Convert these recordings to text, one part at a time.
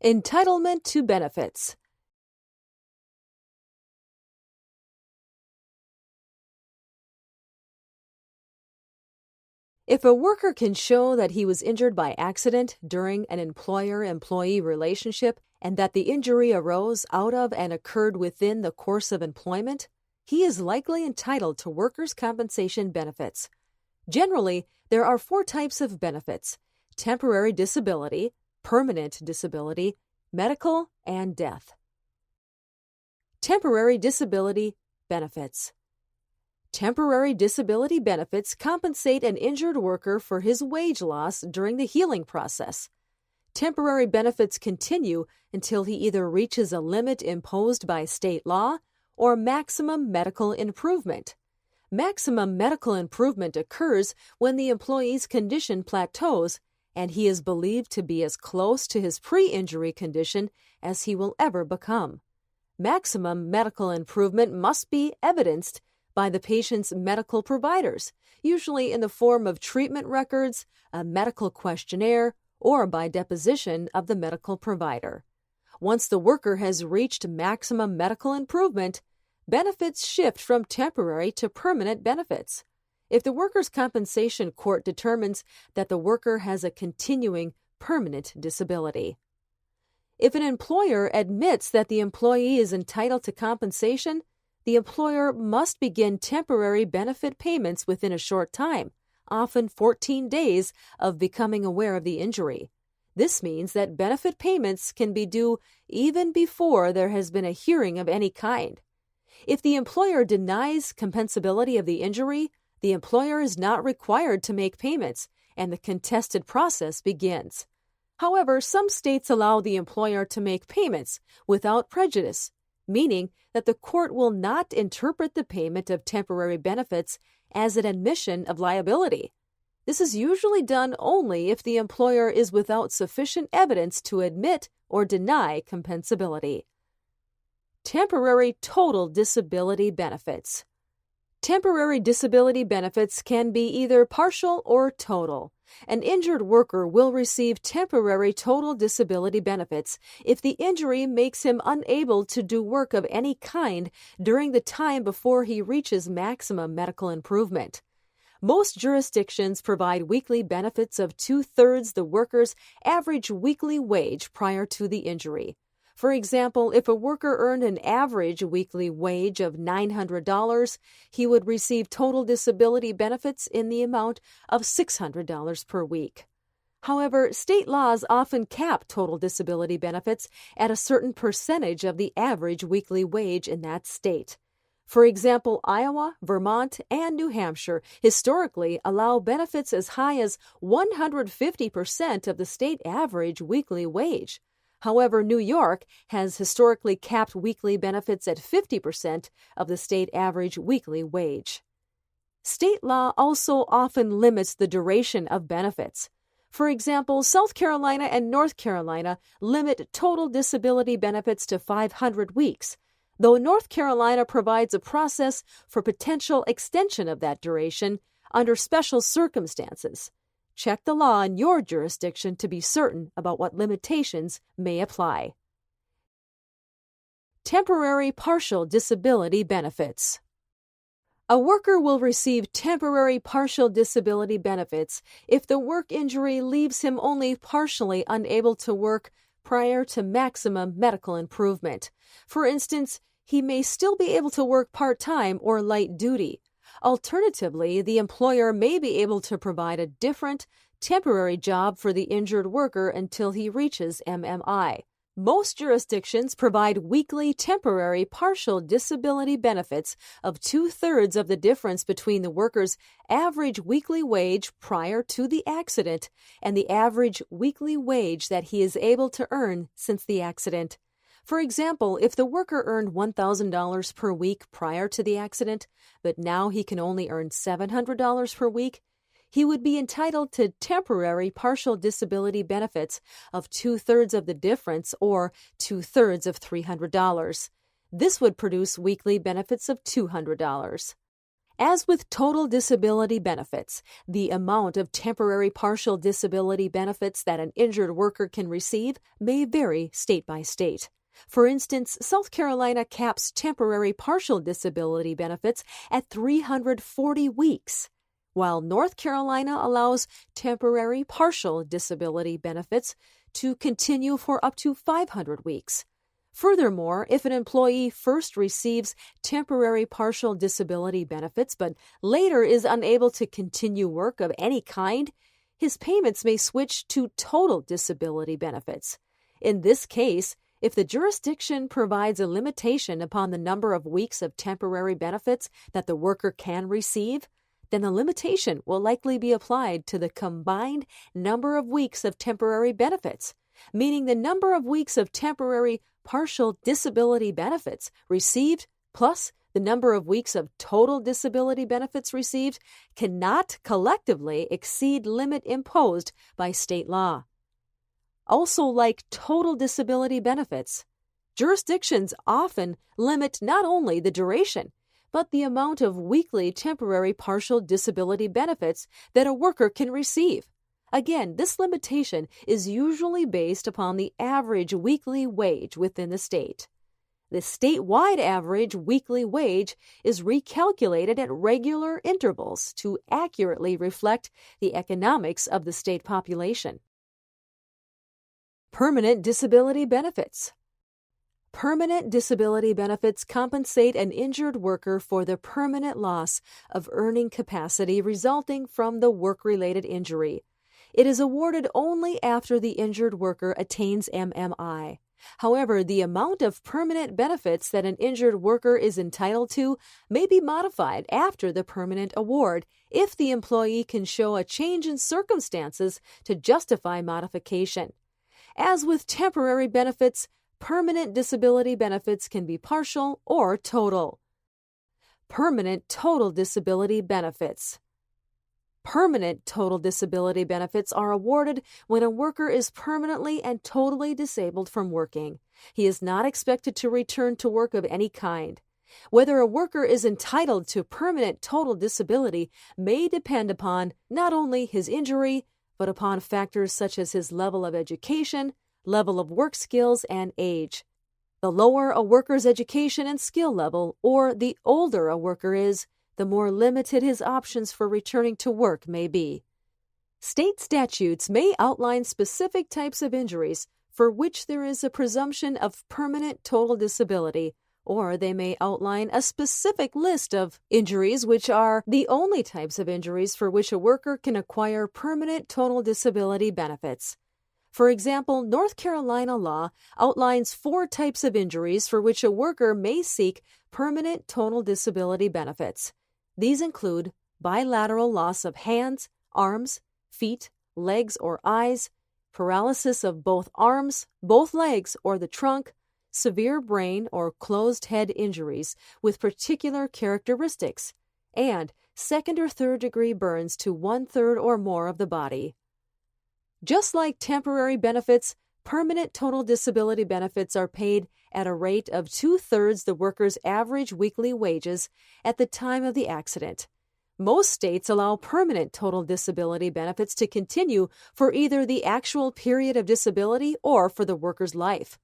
Entitlement to benefits. If a worker can show that he was injured by accident during an employer-employee relationship and that the injury arose out of and occurred within the course of employment, he is likely entitled to workers' compensation benefits. Generally, there are 4 types of benefits: temporary disability, permanent disability, medical, and death. Temporary disability benefits. Temporary disability benefits compensate an injured worker for his wage loss during the healing process. Temporary benefits continue until he either reaches a limit imposed by state law or maximum medical improvement. Maximum medical improvement occurs when the employee's condition plateaus and he is believed to be as close to his pre-injury condition as he will ever become. Maximum medical improvement must be evidenced by the patient's medical providers, usually in the form of treatment records, a medical questionnaire, or by deposition of the medical provider. Once the worker has reached maximum medical improvement, benefits shift from temporary to permanent benefits. If the workers' compensation court determines that the worker has a continuing permanent disability. If an employer admits that the employee is entitled to compensation, the employer must begin temporary benefit payments within a short time, often 14 days of becoming aware of the injury. This means that benefit payments can be due even before there has been a hearing of any kind. If the employer denies compensability of the injury, the employer is not required to make payments, and the contested process begins. However, some states allow the employer to make payments without prejudice, meaning that the court will not interpret the payment of temporary benefits as an admission of liability. This is usually done only if the employer is without sufficient evidence to admit or deny compensability. Temporary total disability benefits. Temporary disability benefits can be either partial or total. An injured worker will receive temporary total disability benefits if the injury makes him unable to do work of any kind during the time before he reaches maximum medical improvement. Most jurisdictions provide weekly benefits of 2/3 the worker's average weekly wage prior to the injury. For example, if a worker earned an average weekly wage of $900, he would receive total disability benefits in the amount of $600 per week. However, state laws often cap total disability benefits at a certain percentage of the average weekly wage in that state. For example, Iowa, Vermont, and New Hampshire historically allow benefits as high as 150% of the state average weekly wage. However, New York has historically capped weekly benefits at 50% of the state average weekly wage. State law also often limits the duration of benefits. For example, South Carolina and North Carolina limit total disability benefits to 500 weeks, though North Carolina provides a process for potential extension of that duration under special circumstances. Check the law in your jurisdiction to be certain about what limitations may apply. Temporary partial disability benefits. A worker will receive temporary partial disability benefits if the work injury leaves him only partially unable to work prior to maximum medical improvement. For instance, he may still be able to work part-time or light duty. Alternatively, the employer may be able to provide a different, temporary job for the injured worker until he reaches MMI. Most jurisdictions provide weekly temporary partial disability benefits of 2/3 of the difference between the worker's average weekly wage prior to the accident and the average weekly wage that he is able to earn since the accident. For example, if the worker earned $1,000 per week prior to the accident, but now he can only earn $700 per week, he would be entitled to temporary partial disability benefits of 2/3 of the difference, or 2/3 of $300. This would produce weekly benefits of $200. As with total disability benefits, the amount of temporary partial disability benefits that an injured worker can receive may vary state by state. For instance, South Carolina caps temporary partial disability benefits at 340 weeks, while North Carolina allows temporary partial disability benefits to continue for up to 500 weeks. Furthermore, if an employee first receives temporary partial disability benefits but later is unable to continue work of any kind, his payments may switch to total disability benefits. In this case, if the jurisdiction provides a limitation upon the number of weeks of temporary benefits that the worker can receive, then the limitation will likely be applied to the combined number of weeks of temporary benefits, meaning the number of weeks of temporary partial disability benefits received plus the number of weeks of total disability benefits received cannot collectively exceed limit imposed by state law. Also, like total disability benefits, jurisdictions often limit not only the duration, but the amount of weekly temporary partial disability benefits that a worker can receive. Again, this limitation is usually based upon the average weekly wage within the state. The statewide average weekly wage is recalculated at regular intervals to accurately reflect the economics of the state population. Permanent disability benefits. Permanent disability benefits compensate an injured worker for the permanent loss of earning capacity resulting from the work-related injury. It is awarded only after the injured worker attains MMI. However, the amount of permanent benefits that an injured worker is entitled to may be modified after the permanent award if the employee can show a change in circumstances to justify modification. As with temporary benefits, permanent disability benefits can be partial or total. Permanent total disability benefits. Permanent total disability benefits are awarded when a worker is permanently and totally disabled from working. He is not expected to return to work of any kind. Whether a worker is entitled to permanent total disability may depend upon not only his injury, but upon factors such as his level of education, level of work skills, and age. The lower a worker's education and skill level, or the older a worker is, the more limited his options for returning to work may be. State statutes may outline specific types of injuries for which there is a presumption of permanent total disability, or they may outline a specific list of injuries which are the only types of injuries for which a worker can acquire permanent total disability benefits. For example, North Carolina law outlines 4 types of injuries for which a worker may seek permanent total disability benefits. These include bilateral loss of hands, arms, feet, legs, or eyes, paralysis of both arms, both legs, or the trunk, severe brain or closed head injuries with particular characteristics, and second or third degree burns to 1/3 or more of the body. Just like temporary benefits, permanent total disability benefits are paid at a rate of 2/3 the worker's average weekly wages at the time of the accident. Most states allow permanent total disability benefits to continue for either the actual period of disability or for the worker's life.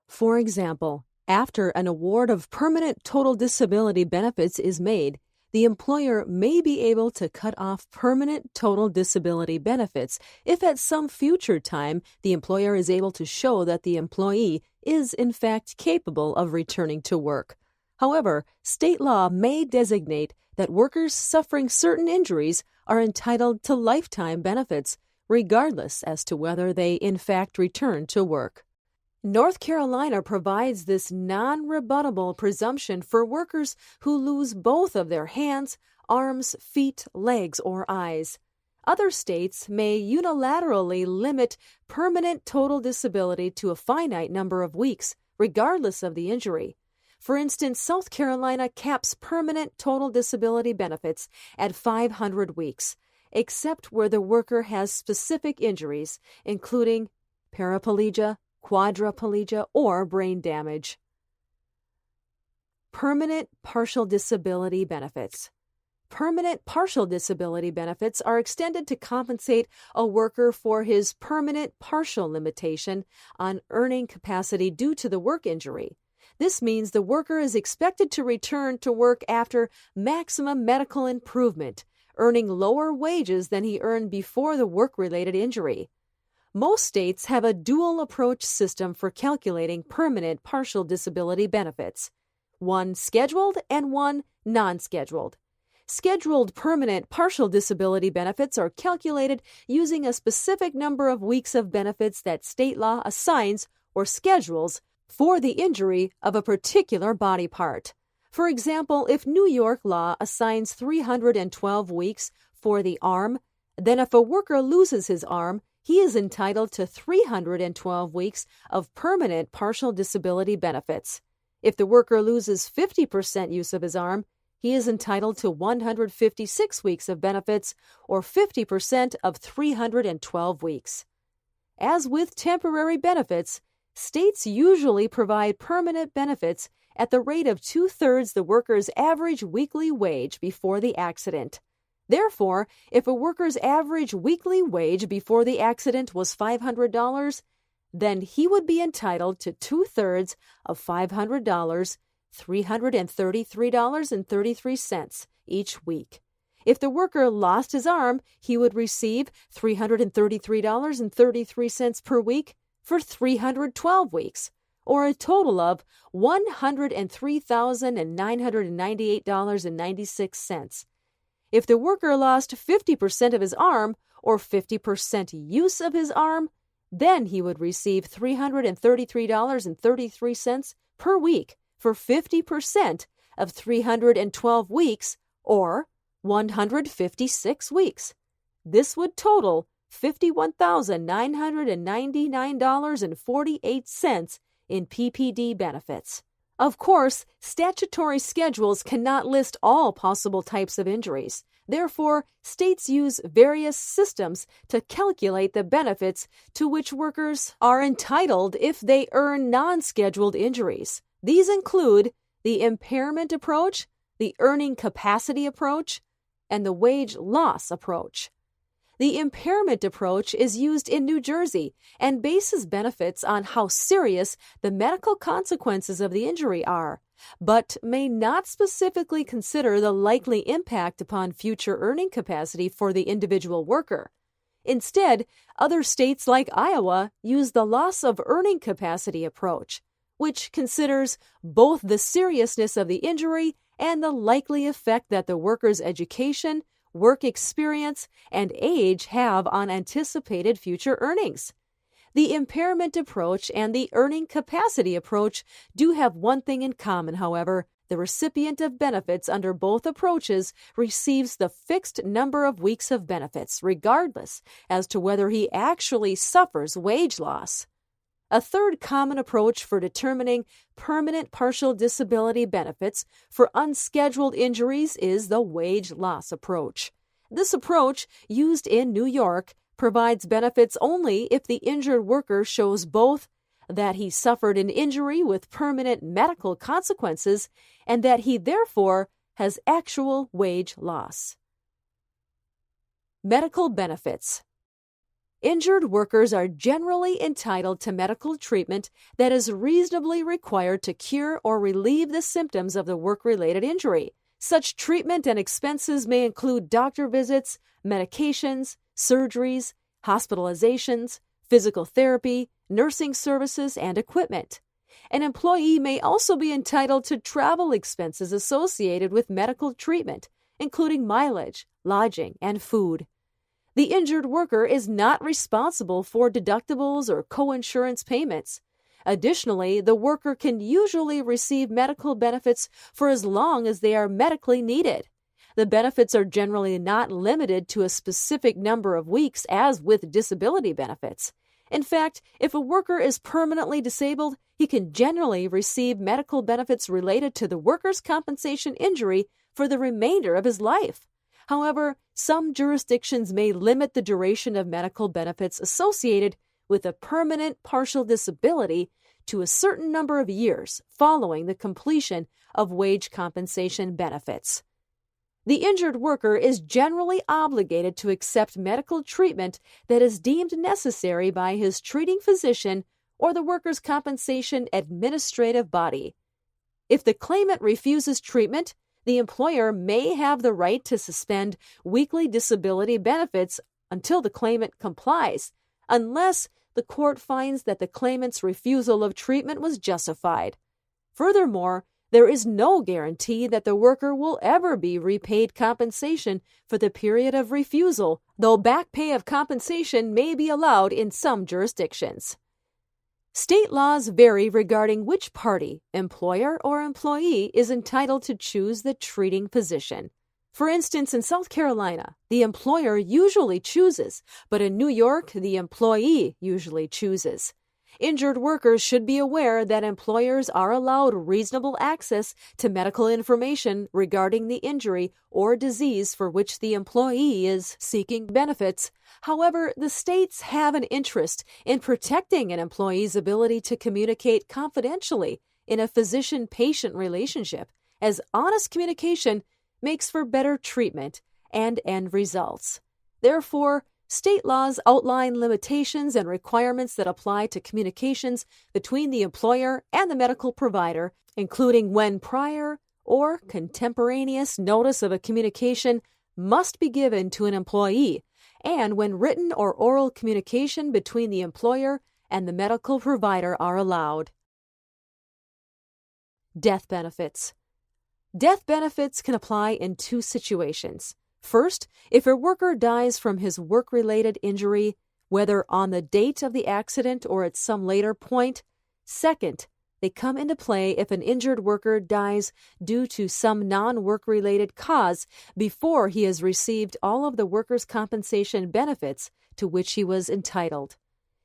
For example, after an award of permanent total disability benefits is made, the employer may be able to cut off permanent total disability benefits if at some future time the employer is able to show that the employee is in fact capable of returning to work. However, state law may designate that workers suffering certain injuries are entitled to lifetime benefits, regardless as to whether they in fact return to work. North Carolina provides this non-rebuttable presumption for workers who lose both of their hands, arms, feet, legs, or eyes. Other states may unilaterally limit permanent total disability to a finite number of weeks, regardless of the injury. For instance, South Carolina caps permanent total disability benefits at 500 weeks, except where the worker has specific injuries, including paraplegia, quadriplegia, or brain damage. Permanent partial disability benefits. Permanent partial disability benefits are extended to compensate a worker for his permanent partial limitation on earning capacity due to the work injury. This means the worker is expected to return to work after maximum medical improvement, earning lower wages than he earned before the work-related injury. Most states have a dual approach system for calculating permanent partial disability benefits, one scheduled and one non-scheduled. Scheduled permanent partial disability benefits are calculated using a specific number of weeks of benefits that state law assigns or schedules for the injury of a particular body part. For example, if New York law assigns 312 weeks for the arm, then if a worker loses his arm, he is entitled to 312 weeks of permanent partial disability benefits. If the worker loses 50% use of his arm, he is entitled to 156 weeks of benefits, or 50% of 312 weeks. As with temporary benefits, states usually provide permanent benefits at the rate of 2/3 the worker's average weekly wage before the accident. Therefore, if a worker's average weekly wage before the accident was $500, then he would be entitled to 2/3 of $500, $333.33 each week. If the worker lost his arm, he would receive $333.33 per week for 312 weeks, or a total of $103,998.96. If the worker lost 50% of his arm, or 50% use of his arm, then he would receive $333.33 per week for 50% of 312 weeks, or 156 weeks. This would total $51,999.48 in PPD benefits. Of course, statutory schedules cannot list all possible types of injuries. Therefore, states use various systems to calculate the benefits to which workers are entitled if they earn non-scheduled injuries. These include the impairment approach, the earning capacity approach, and the wage loss approach. The impairment approach is used in New Jersey and bases benefits on how serious the medical consequences of the injury are, but may not specifically consider the likely impact upon future earning capacity for the individual worker. Instead, other states like Iowa use the loss of earning capacity approach, which considers both the seriousness of the injury and the likely effect that the worker's education, work experience, and age have on anticipated future earnings. The impairment approach and the earning capacity approach do have one thing in common, however. The recipient of benefits under both approaches receives the fixed number of weeks of benefits, regardless as to whether he actually suffers wage loss. A third common approach for determining permanent partial disability benefits for unscheduled injuries is the wage loss approach. This approach, used in New York, provides benefits only if the injured worker shows both that he suffered an injury with permanent medical consequences and that he therefore has actual wage loss. Medical benefits. Injured workers are generally entitled to medical treatment that is reasonably required to cure or relieve the symptoms of the work-related injury. Such treatment and expenses may include doctor visits, medications, surgeries, hospitalizations, physical therapy, nursing services, and equipment. An employee may also be entitled to travel expenses associated with medical treatment, including mileage, lodging, and food. The injured worker is not responsible for deductibles or coinsurance payments. Additionally, the worker can usually receive medical benefits for as long as they are medically needed. The benefits are generally not limited to a specific number of weeks as with disability benefits. In fact, if a worker is permanently disabled, he can generally receive medical benefits related to the workers' compensation injury for the remainder of his life. However, some jurisdictions may limit the duration of medical benefits associated with a permanent partial disability to a certain number of years following the completion of wage compensation benefits. The injured worker is generally obligated to accept medical treatment that is deemed necessary by his treating physician or the workers' compensation administrative body. If the claimant refuses treatment, the employer may have the right to suspend weekly disability benefits until the claimant complies, unless the court finds that the claimant's refusal of treatment was justified. Furthermore, there is no guarantee that the worker will ever be repaid compensation for the period of refusal, though back pay of compensation may be allowed in some jurisdictions. State laws vary regarding which party, employer or employee, is entitled to choose the treating physician. For instance, in South Carolina, the employer usually chooses, but in New York, the employee usually chooses. Injured workers should be aware that employers are allowed reasonable access to medical information regarding the injury or disease for which the employee is seeking benefits. However, the states have an interest in protecting an employee's ability to communicate confidentially in a physician-patient relationship, as honest communication makes for better treatment and end results. Therefore, state laws outline limitations and requirements that apply to communications between the employer and the medical provider, including when prior or contemporaneous notice of a communication must be given to an employee, and when written or oral communication between the employer and the medical provider are allowed. Death benefits. Death benefits can apply in two situations. First, if a worker dies from his work-related injury, whether on the date of the accident or at some later point. Second, they come into play if an injured worker dies due to some non-work-related cause before he has received all of the workers' compensation benefits to which he was entitled.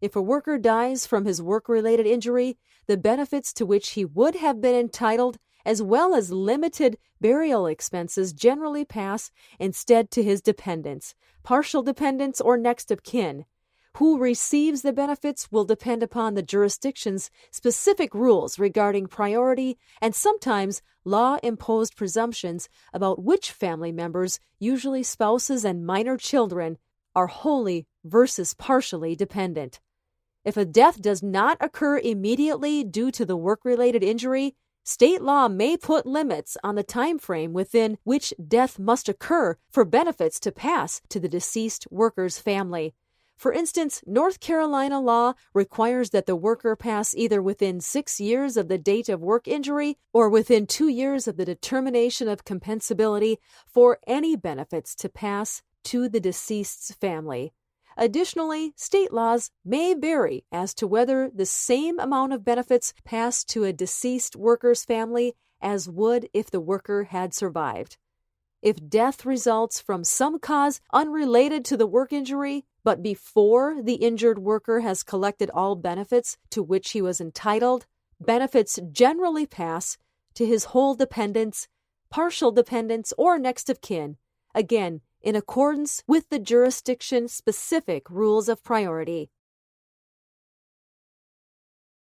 If a worker dies from his work-related injury, the benefits to which he would have been entitled, as well as limited burial expenses, generally pass instead to his dependents, partial dependents, or next of kin. Who receives the benefits will depend upon the jurisdiction's specific rules regarding priority and sometimes law-imposed presumptions about which family members, usually spouses and minor children, are wholly versus partially dependent. If a death does not occur immediately due to the work-related injury, state law may put limits on the time frame within which death must occur for benefits to pass to the deceased worker's family. For instance, North Carolina law requires that the worker pass either within 6 years of the date of work injury or within 2 years of the determination of compensability for any benefits to pass to the deceased's family. Additionally, state laws may vary as to whether the same amount of benefits pass to a deceased worker's family as would if the worker had survived. If death results from some cause unrelated to the work injury, but before the injured worker has collected all benefits to which he was entitled, benefits generally pass to his whole dependents, partial dependents, or next of kin, again, in accordance with the jurisdiction-specific rules of priority.